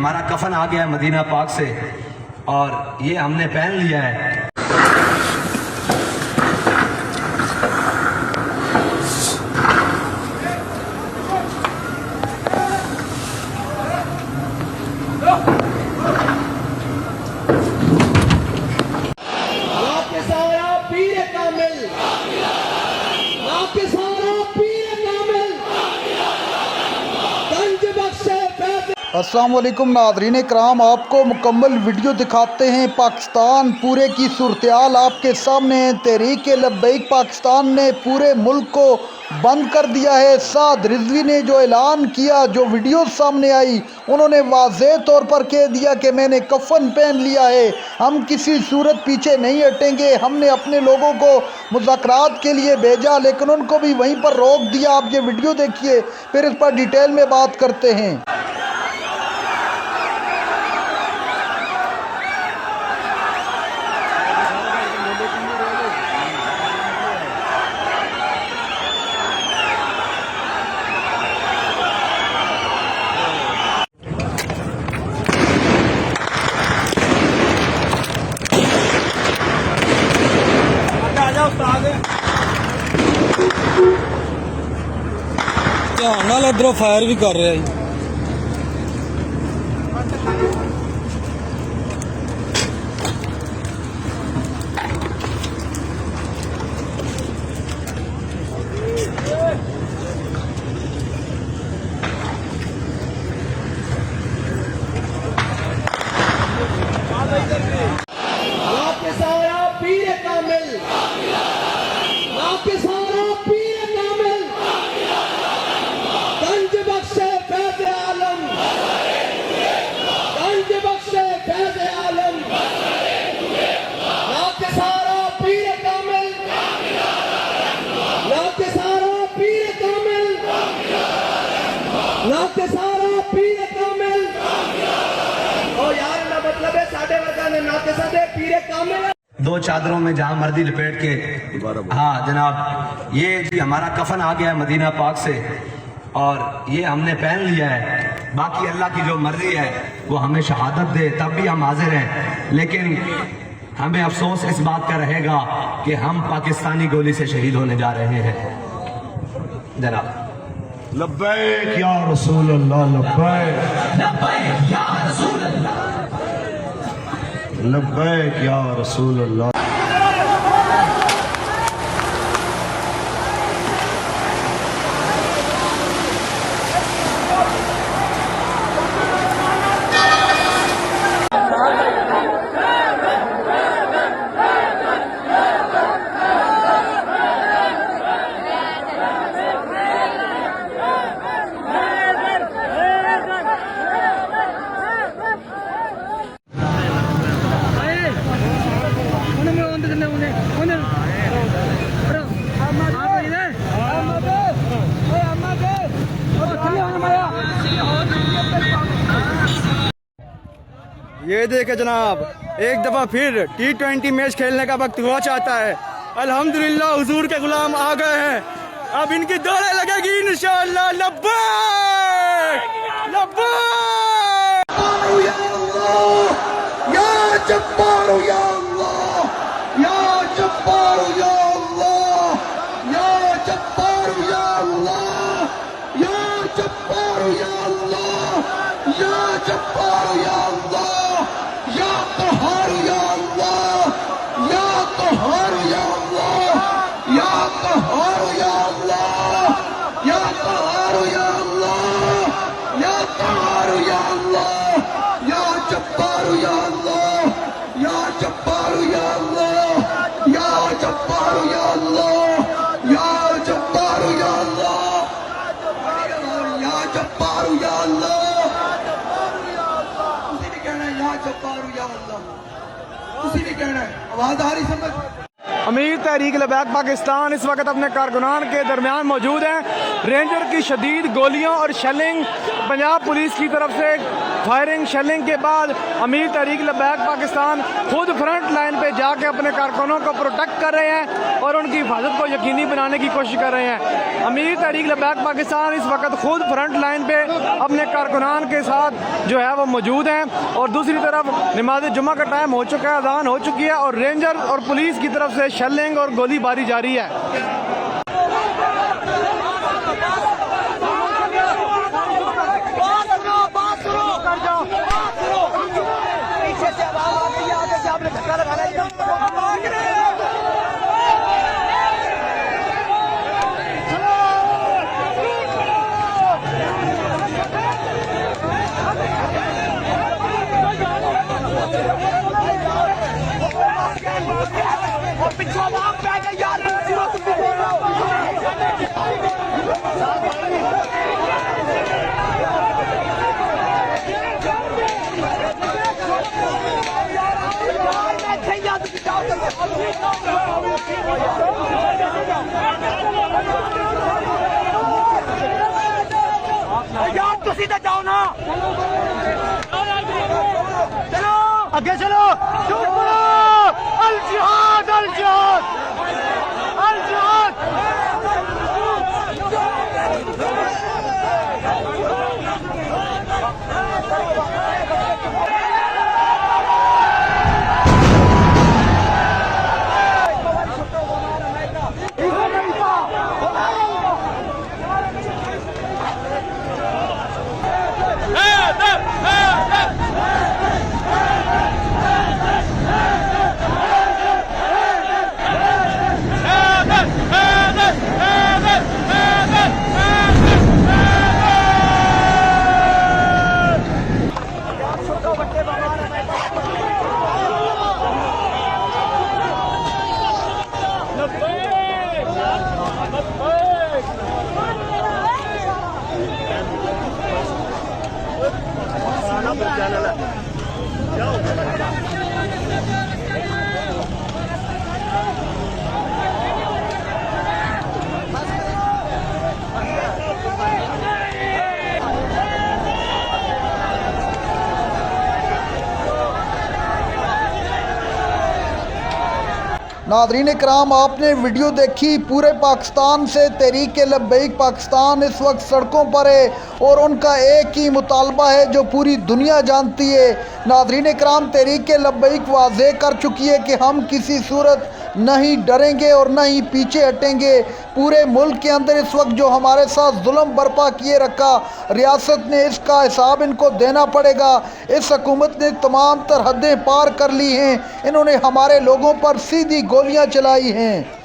हमारा कफन आ गया है मदीना पाक से और ये हमने पहन लिया है। अस्सलाम वालेकुम नाज़रीन कराम, आपको मुकम्मल वीडियो दिखाते हैं। पाकिस्तान पूरे की सूरत-ए-हाल आपके सामने है। तहरीक-ए-लब्बैक पाकिस्तान ने पूरे मुल्क को बंद कर दिया है। साद रिजवी ने जो ऐलान किया, जो वीडियो सामने आई, उन्होंने वाज़ेह तौर पर कह दिया कि मैंने कफन पहन लिया है, हम किसी सूरत पीछे नहीं हटेंगे। हमने अपने लोगों को मुज़ाकरात के लिए भेजा लेकिन उनको भी वहीं पर रोक दिया। आप ये वीडियो देखिए, फिर इस पर डिटेल में बात करते हैं। ध्यान नाल इधरों फायर भी कर रहा है। दो चादरों में जहां मर्दी लपेट के, हाँ जनाब, ये जी हमारा कफन आ गया है मदीना पाक से और ये हमने पहन लिया है। बाकी अल्लाह की जो मर्जी है वो हमें शहादत दे तब भी हम हाजिर हैं, लेकिन हमें अफसोस इस बात का रहेगा कि हम पाकिस्तानी गोली से शहीद होने जा रहे हैं। जनाब लब्बैक या रसूल अल्लाह, लब्बैक या रसूल अल्लाह, लब्बैक या रसूल अल्लाह। ये देखे जनाब, एक दफ़ा फिर T20 मैच खेलने का वक्त हुआ चाहता है। अल्हम्दुलिल्लाह हुजूर के गुलाम आ गए हैं, अब इनकी दौड़े लगेगी इंशाअल्लाह। लब्बैक लब्बैक या अल्लाह, या जब्बार या अल्लाह, या जब्बार या अल्लाह, या जब्बार या अल्लाह, या जब्बार या अल्लाह, या जब्बार या अल्लाह, या कहार या अल्लाह, या कहार या अल्लाह, या कहार या अल्लाह, या कहार या अल्लाह, या कहार या अल्लाह, या जब्बार या अल्लाह, या जब्बार या अल्लाह, या जब्बार या अल्लाह, या जब्बार या अल्लाह, या जब्बार या अल्लाह। आवाज आ रही समझ? अमीर तहरीक-ए-लब्बैक पाकिस्तान इस वक्त अपने कारकुनान के दरमियान मौजूद हैं। रेंजर की शदीद गोलियों और शेलिंग, पंजाब पुलिस की तरफ से फायरिंग शेलिंग के बाद अमीर तहरीक-ए-लब्बैक पाकिस्तान खुद फ्रंट लाइन पे जाके अपने कारकुनों को प्रोटेक्ट कर रहे हैं। और उनकी हिफाजत को यकीनी बनाने की कोशिश कर रहे हैं। अमीर तहरीक लब्बैक पाकिस्तान इस वक्त खुद फ्रंट लाइन पे अपने कारकुनान के साथ जो है वो मौजूद हैं और दूसरी तरफ नमाज जुमा का टाइम हो चुका है, अज़ान हो चुकी है और रेंजर और पुलिस की तरफ से शेलिंग और गोलीबारी जारी है। सीधा जाओ ना, चलो आगे चलो, अल जिहाद अल जिहाद अल जिहाद। नाज़रीन इकराम, आपने वीडियो देखी। पूरे पाकिस्तान से तहरीक लब्बैक पाकिस्तान इस वक्त सड़कों पर है और उनका एक ही मुतालबा है जो पूरी दुनिया जानती है। नाज़रीन इकराम, तहरीक लब्बैक वाज़ेह कर चुकी है कि हम किसी सूरत नहीं डरेंगे और न ही पीछे हटेंगे। पूरे मुल्क के अंदर इस वक्त जो हमारे साथ जुल्म बर्पा किए रखा, रियासत ने इसका हिसाब इनको देना पड़ेगा। इस हुकूमत ने तमाम तर हदें पार कर ली हैं। इन्होंने हमारे लोगों पर सीधी गोलियां चलाई हैं।